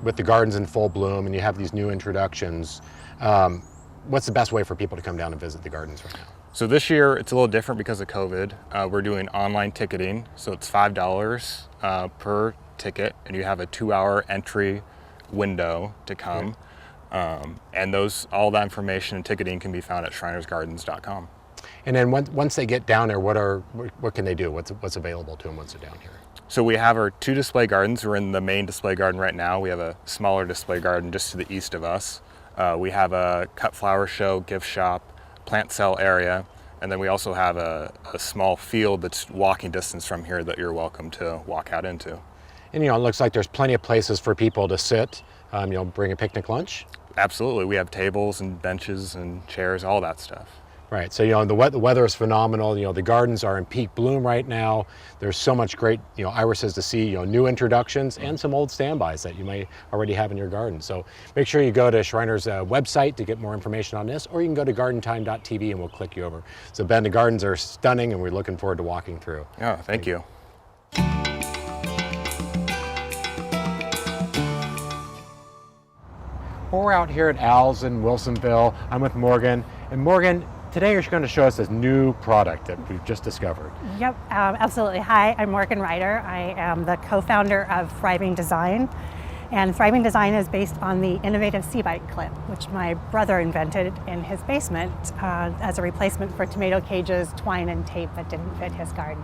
with the gardens in full bloom and you have these new introductions, what's the best way for people to come down and visit the gardens right now? So this year it's a little different because of COVID. We're doing online ticketing, so it's $5 per ticket, and you have a 2-hour entry window to come. And all that information and ticketing can be found at schreinersgardens.com. And then once they get down there, what can they do? What's available to them once they're down here? So we have our 2 display gardens. We're in the main display garden right now. We have a smaller display garden just to the east of us. We have a cut flower show, gift shop, plant sale area, and then we also have a small field that's walking distance from here that you're welcome to walk out into. And it looks like there's plenty of places for people to sit. Bring a picnic lunch. Absolutely, we have tables and benches and chairs, all that stuff. Right, so the weather is phenomenal. The gardens are in peak bloom right now. There's so much great irises to see. New introductions and some old standbys that you may already have in your garden. So make sure you go to Schreiner's website to get more information on this, or you can go to gardentime.tv and we'll click you over. So Ben, the gardens are stunning, and we're looking forward to walking through. Yeah, thank you. Well, we're out here at Al's in Wilsonville. I'm with Morgan, and Morgan, today you're going to show us this new product that we've just discovered. Yep, absolutely. Hi, I'm Morgan Ryder. I am the co-founder of Thriving Design. And Thriving Design is based on the innovative C-bite clip, which my brother invented in his basement as a replacement for tomato cages, twine, and tape that didn't fit his garden.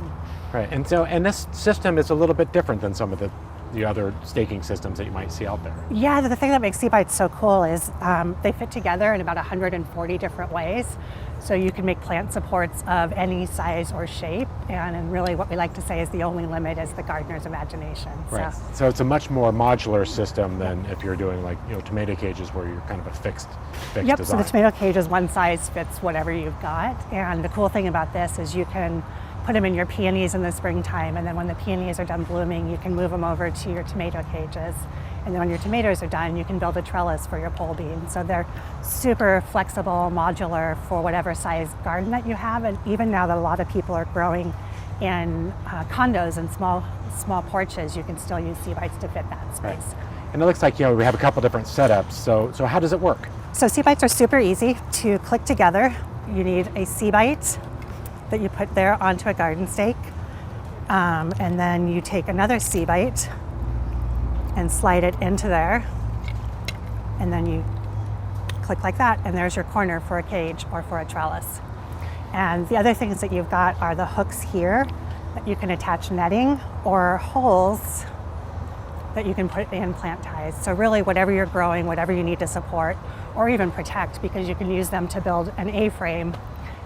Right, and this system is a little bit different than some of the other staking systems that you might see out there. Yeah, the thing that makes C-bites so cool is they fit together in about 140 different ways. So you can make plant supports of any size or shape, and really what we like to say is the only limit is the gardener's imagination. Right. So it's a much more modular system than if you're doing like, you know, tomato cages where you're kind of a fixed Yep, design. so the tomato cage is one size fits whatever you've got. And the cool thing about this is you can put them in your peonies in the springtime, and then when the peonies are done blooming, you can move them over to your tomato cages. And then when your tomatoes are done, you can build a trellis for your pole beans. So they're super flexible, modular for whatever size garden that you have. And even now that a lot of people are growing in condos and small porches, you can still use seed bites to fit that space. Right. And it looks like, you know, we have a couple different setups. So how does it work? So seed bites are super easy to click together. You need a seed bite that you put there onto a garden stake. And then you take another seed bite and slide it into there, and then you click like that, and there's your corner for a cage or for a trellis. And the other things that you've got are the hooks here that you can attach netting, or holes that you can put in plant ties. So really whatever you're growing, whatever you need to support or even protect, because you can use them to build an A-frame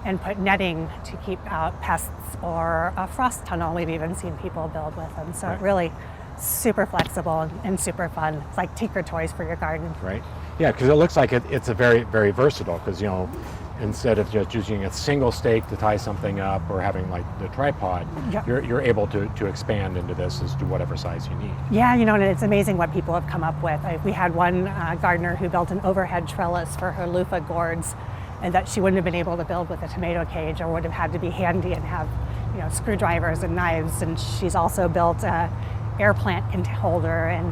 and put netting to keep out pests, or a frost tunnel we've even seen people build with them. So it really super flexible and super fun. It's like tinker toys for your garden. Right. Yeah, because it looks like it's a very, very versatile, because, you know, instead of just using a single stake to tie something up or having like the tripod, you're able to expand into this as to whatever size you need. Yeah, you know, and it's amazing what people have come up with. We had one gardener who built an overhead trellis for her loofah gourds, and that she wouldn't have been able to build with a tomato cage, or would have had to be handy and have, you know, screwdrivers and knives. And she's also built a air plant holder and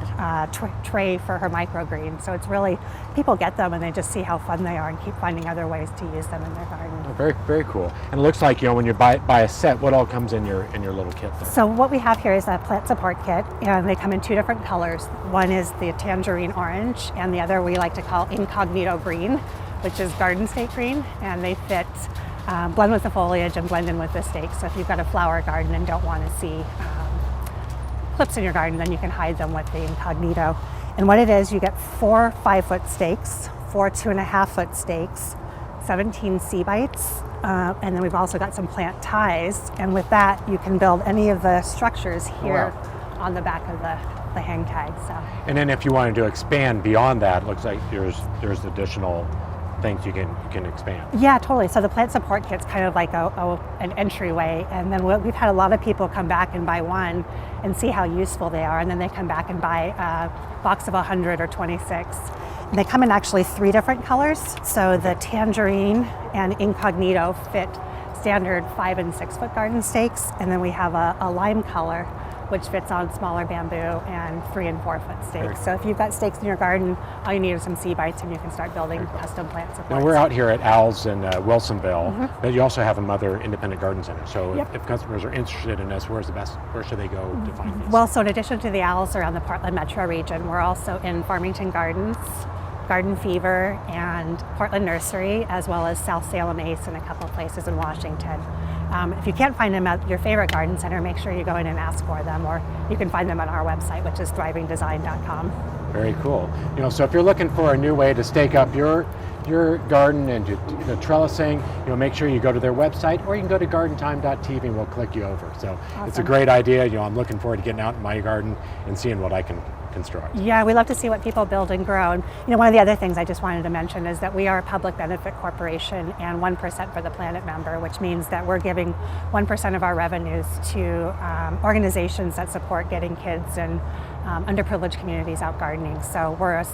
tray for her microgreens. So it's really, people get them and they just see how fun they are and keep finding other ways to use them in their garden. Oh, very, very cool. And it looks like, you know, when you buy a set, what all comes in your little kit there? So what we have here is a plant support kit, and they come in two different colors. One is the tangerine orange, and the other we like to call incognito green, which is garden stake green, and they fit, blend with the foliage and blend in with the stakes. So if you've got a flower garden and don't want to see clips in your garden, then you can hide them with the incognito. And what it is, you get 4 5-foot stakes, 4 2.5-foot stakes, 17 seed bites, and then we've also got some plant ties. And with that, you can build any of the structures here on the back of the hang tag. So. And then if you wanted to expand beyond that, it looks like there's additional things you can expand. Yeah, totally. So the plant support kit's kind of like an entryway, and then we've had a lot of people come back and buy one and see how useful they are, and then they come back and buy a box of 100 or 26. And they come in actually 3 different colors. So the tangerine and incognito fit standard 5 and 6 foot garden stakes, and then we have a lime color which fits on smaller bamboo and 3 and 4 foot stakes. So if you've got stakes in your garden, all you need is some seed bites and you can start building custom plant supports. Now we're out here at Al's in Wilsonville, but you also have another independent garden center. So if customers are interested in this, where should they go to find these? Well, so in addition to the Al's around the Portland metro region, we're also in Farmington Gardens, Garden Fever, and Portland Nursery, as well as South Salem Ace and a couple places in Washington. If you can't find them at your favorite garden center, make sure you go in and ask for them, or you can find them on our website, which is thrivingdesign.com. Very cool. You know, so if you're looking for a new way to stake up your garden and trellising, you know, make sure you go to their website, or you can go to gardentime.tv and we'll click you over. So It's a great idea. You know, I'm looking forward to getting out in my garden and seeing what I can construct. Yeah, we love to see what people build and grow. And you know, one of the other things I just wanted to mention is that we are a public benefit corporation and 1% for the Planet member, which means that we're giving 1% of our revenues to organizations that support getting kids in underprivileged communities out gardening. So we're a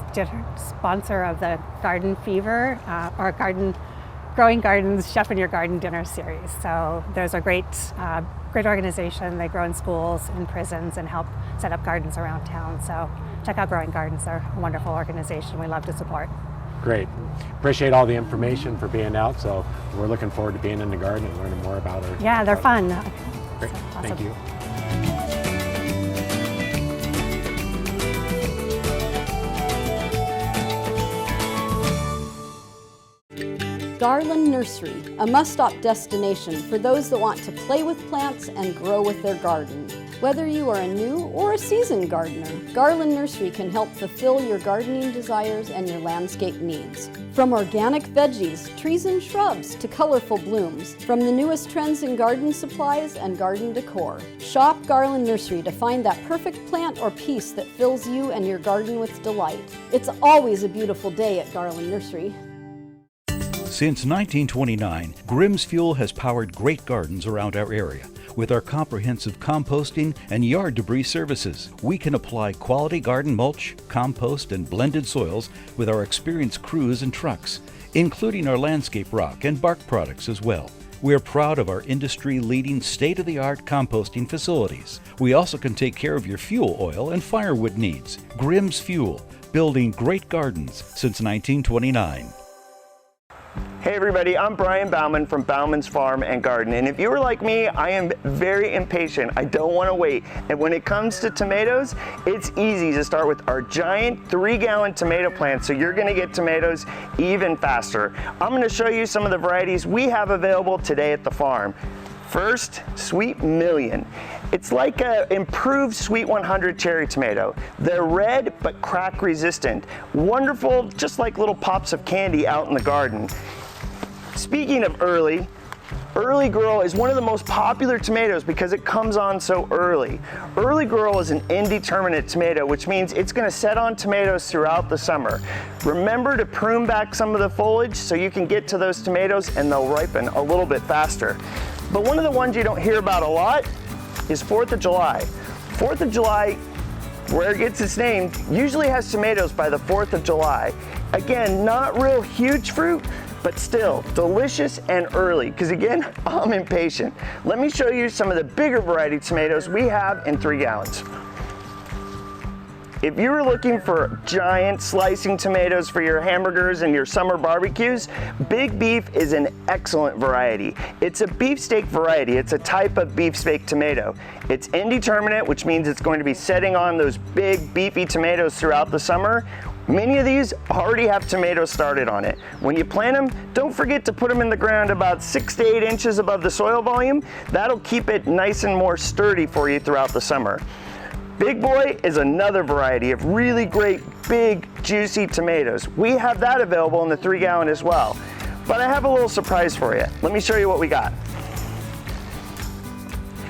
sponsor of the Garden Fever, or Growing Gardens Chef in Your Garden dinner series. So there's a great organization. They grow in schools, in prisons, and help set up gardens around town. So check out Growing Gardens. They're a wonderful organization we love to support. Great. Appreciate all the information for being out. So we're looking forward to being in the garden and learning more about it. Yeah, they're fun. Great. Awesome. Thank you. Garland Nursery, a must-stop destination for those that want to play with plants and grow with their garden. Whether you are a new or a seasoned gardener, Garland Nursery can help fulfill your gardening desires and your landscape needs. From organic veggies, trees and shrubs to colorful blooms, from the newest trends in garden supplies and garden decor. Shop Garland Nursery to find that perfect plant or piece that fills you and your garden with delight. It's always a beautiful day at Garland Nursery. Since 1929, Grimm's Fuel has powered great gardens around our area. With our comprehensive composting and yard debris services, we can apply quality garden mulch, compost, and blended soils with our experienced crews and trucks, including our landscape rock and bark products as well. We're proud of our industry-leading state-of-the-art composting facilities. We also can take care of your fuel oil and firewood needs. Grimm's Fuel, building great gardens since 1929. Hey everybody, I'm Brian Bauman from Bauman's Farm and Garden, and if you were like me, I am very impatient. I don't want to wait. And when it comes to tomatoes, it's easy to start with our giant 3-gallon tomato plant, so you're going to get tomatoes even faster. I'm going to show you some of the varieties we have available today at the farm. First, Sweet Million. It's like an improved Sweet 100 cherry tomato. They're red but crack resistant. Wonderful, just like little pops of candy out in the garden. Speaking of early Girl is one of the most popular tomatoes because it comes on so early. Early Girl is an indeterminate tomato, which means it's going to set on tomatoes throughout the summer. Remember to prune back some of the foliage so you can get to those tomatoes and they'll ripen a little bit faster. But one of the ones you don't hear about a lot is 4th of July. 4th of July, where it gets its name, usually has tomatoes by the 4th of July. Again, not real huge fruit, but still delicious and early, because again, I'm impatient. Let me show you some of the bigger variety tomatoes we have in 3 gallons. If you were looking for giant slicing tomatoes for your hamburgers and your summer barbecues, Big Beef is an excellent variety. It's a beefsteak variety. It's a type of beefsteak tomato. It's indeterminate, which means it's going to be setting on those big beefy tomatoes throughout the summer. Many of these already have tomatoes started on it. When you plant them, don't forget to put them in the ground about 6 to 8 inches above the soil volume. That'll keep it nice and more sturdy for you throughout the summer. Big Boy is another variety of really great, big, juicy tomatoes. We have that available in the 3 gallon as well. But I have a little surprise for you. Let me show you what we got.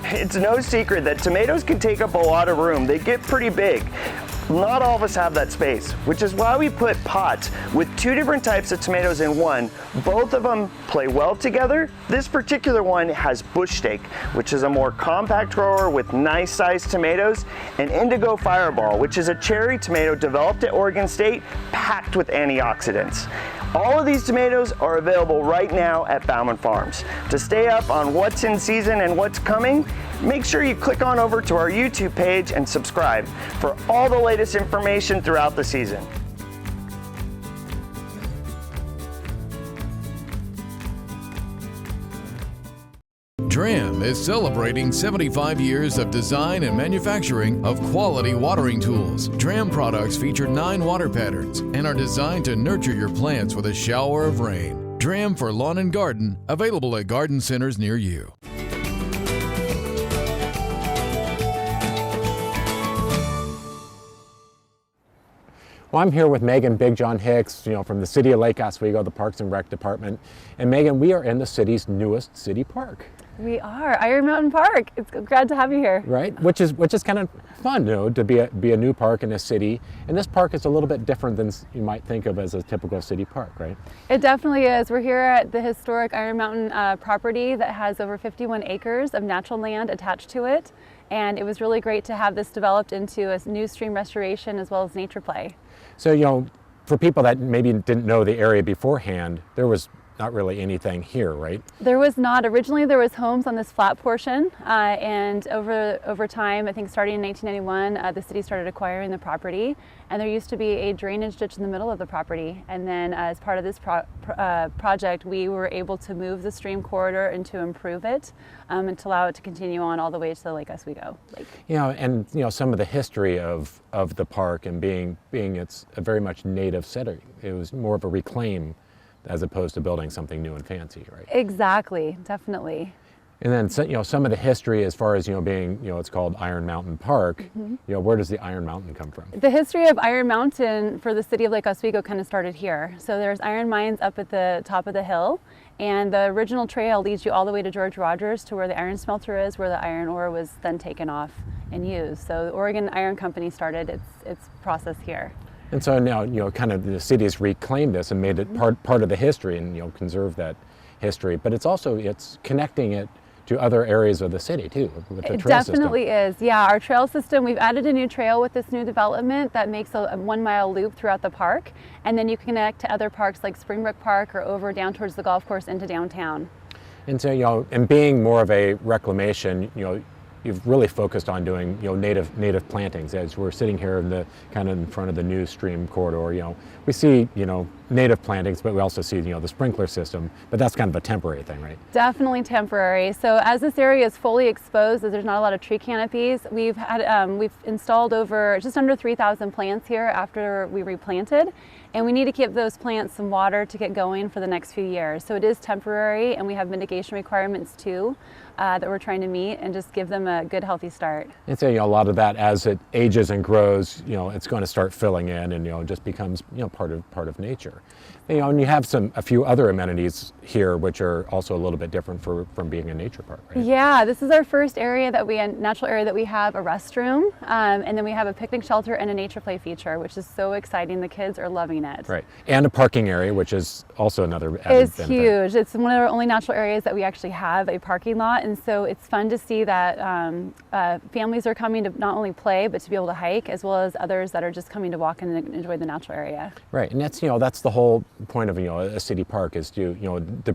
It's no secret that tomatoes can take up a lot of room. They get pretty big. Not all of us have that space, which is why we put pots with 2 different types of tomatoes in one. Both of them play well together. This particular one has bush steak, which is a more compact grower with nice sized tomatoes, and Indigo Fireball, which is a cherry tomato developed at Oregon State, packed with antioxidants. All of these tomatoes are available right now at Bauman Farms. To stay up on what's in season and what's coming, make sure you click on over to our YouTube page and subscribe for all the latest information throughout the season. Dram is celebrating 75 years of design and manufacturing of quality watering tools. Dram products feature 9 water patterns and are designed to nurture your plants with a shower of rain. Dram for lawn and garden, available at garden centers near you. Well, I'm here with Megan Big John Hicks, from the city of Lake Oswego, the Parks and Rec Department. And Megan, we are in the city's newest city park. We are, Iron Mountain Park. It's glad to have you here. Right, which is kind of fun, to be a new park in a city. And this park is a little bit different than you might think of as a typical city park, right? It definitely is. We're here at the historic Iron Mountain property that has over 51 acres of natural land attached to it. And it was really great to have this developed into a new stream restoration as well as nature play. So, for people that maybe didn't know the area beforehand, there was not really anything here, right? There was not. Originally there was homes on this flat portion, and over time, I think starting in 1991, the city started acquiring the property, and there used to be a drainage ditch in the middle of the property. And then as part of this project, we were able to move the stream corridor and to improve it, and to allow it to continue on all the way to the Lake Oswego Lake. And some of the history of the park and being it's a very much native setting. It was more of a reclaim as opposed to building something new and fancy, right? Exactly, definitely. And then, some of the history as far as, being, it's called Iron Mountain Park, where does the Iron Mountain come from? The history of Iron Mountain for the city of Lake Oswego kind of started here. So there's iron mines up at the top of the hill, and the original trail leads you all the way to George Rogers to where the iron smelter is, where the iron ore was then taken off and used. So the Oregon Iron Company started its process here. And so now, kind of the city has reclaimed this and made it part of the history and, conserve that history. But it's connecting it to other areas of the city too, with the trail system. It definitely is, yeah. Our trail system, we've added a new trail with this new development that makes a 1 mile loop throughout the park, and then you can connect to other parks like Springbrook Park or over down towards the golf course into downtown. And so, and being more of a reclamation, you've really focused on doing, native plantings. As we're sitting here in front of the new stream corridor, we see, native plantings, but we also see, the sprinkler system, but that's kind of a temporary thing, right? Definitely temporary. So as this area is fully exposed, as there's not a lot of tree canopies, we've installed over just under 3,000 plants here after we replanted. And we need to give those plants some water to get going for the next few years. So it is temporary, and we have mitigation requirements too that we're trying to meet and just give them a good, healthy start. And so, a lot of that, as it ages and grows, it's going to start filling in and, just becomes, part of nature. And you have a few other amenities here, which are also a little bit different from being a nature park, right? Yeah, this is our first natural area that we have a restroom, and then we have a picnic shelter and a nature play feature, which is so exciting. The kids are loving it. Right, and a parking area, which is also another added benefit. It's huge. It's one of our only natural areas that we actually have a parking lot, and so it's fun to see that families are coming to not only play, but to be able to hike, as well as others that are just coming to walk and enjoy the natural area. Right, and that's the whole point of a city park, is to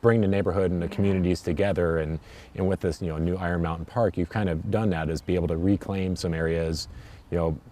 bring the neighborhood and the communities together, and with this new Iron Mountain Park, you've kind of done that, is be able to reclaim some areas,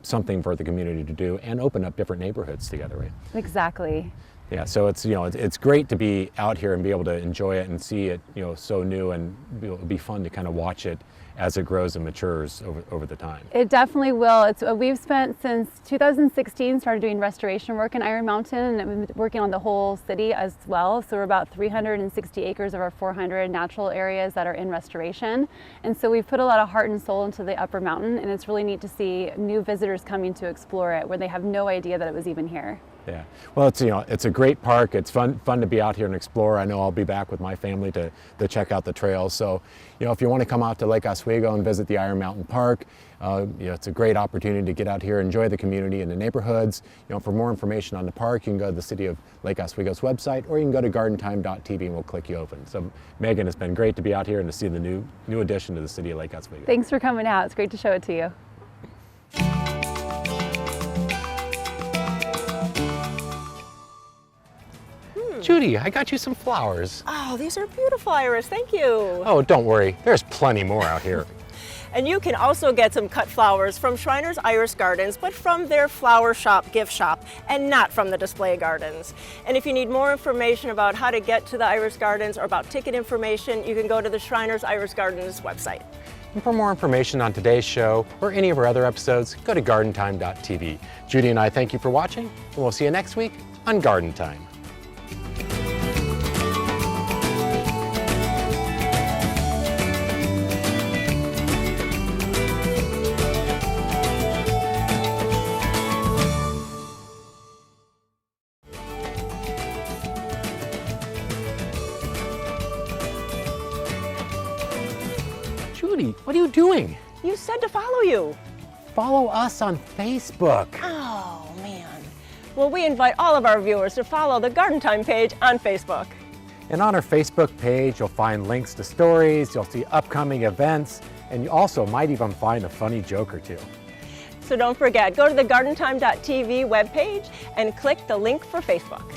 something for the community to do, and open up different neighborhoods together, right? Exactly. Yeah, so it's great to be out here and be able to enjoy it and see it so new, and it'll be fun to kind of watch it as it grows and matures over the time. It definitely will. We've spent since 2016 started doing restoration work in Iron Mountain, and we've been working on the whole city as well. So we're about 360 acres of our 400 natural areas that are in restoration. And so we've put a lot of heart and soul into the upper mountain, and it's really neat to see new visitors coming to explore it where they have no idea that it was even here. Yeah, well, it's a great park. It's fun to be out here and explore. I know I'll be back with my family to check out the trails. So, if you want to come out to Lake Oswego and visit the Iron Mountain Park, it's a great opportunity to get out here, enjoy the community and the neighborhoods. For more information on the park, you can go to the City of Lake Oswego's website, or you can go to gardentime.tv and we'll click you open. So, Megan, it's been great to be out here and to see the new addition to the City of Lake Oswego. Thanks for coming out. It's great to show it to you. Judy, I got you some flowers. Oh, these are beautiful, Iris. Thank you. Oh, don't worry. There's plenty more out here. And you can also get some cut flowers from Schreiner's Iris Gardens, but from their flower shop, gift shop, and not from the display gardens. And if you need more information about how to get to the Iris Gardens or about ticket information, you can go to the Schreiner's Iris Gardens website. And for more information on today's show or any of our other episodes, go to gardentime.tv. Judy and I thank you for watching, and we'll see you next week on Garden Time. Judy, what are you doing? You said to follow you. Follow us on Facebook. Oh, man. Well, we invite all of our viewers to follow the Garden Time page on Facebook. And on our Facebook page, you'll find links to stories, you'll see upcoming events, and you also might even find a funny joke or two. So don't forget, go to the gardentime.tv webpage and click the link for Facebook.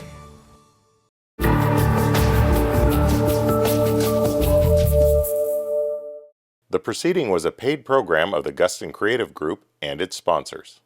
The proceeding was a paid program of the Guston Creative Group and its sponsors.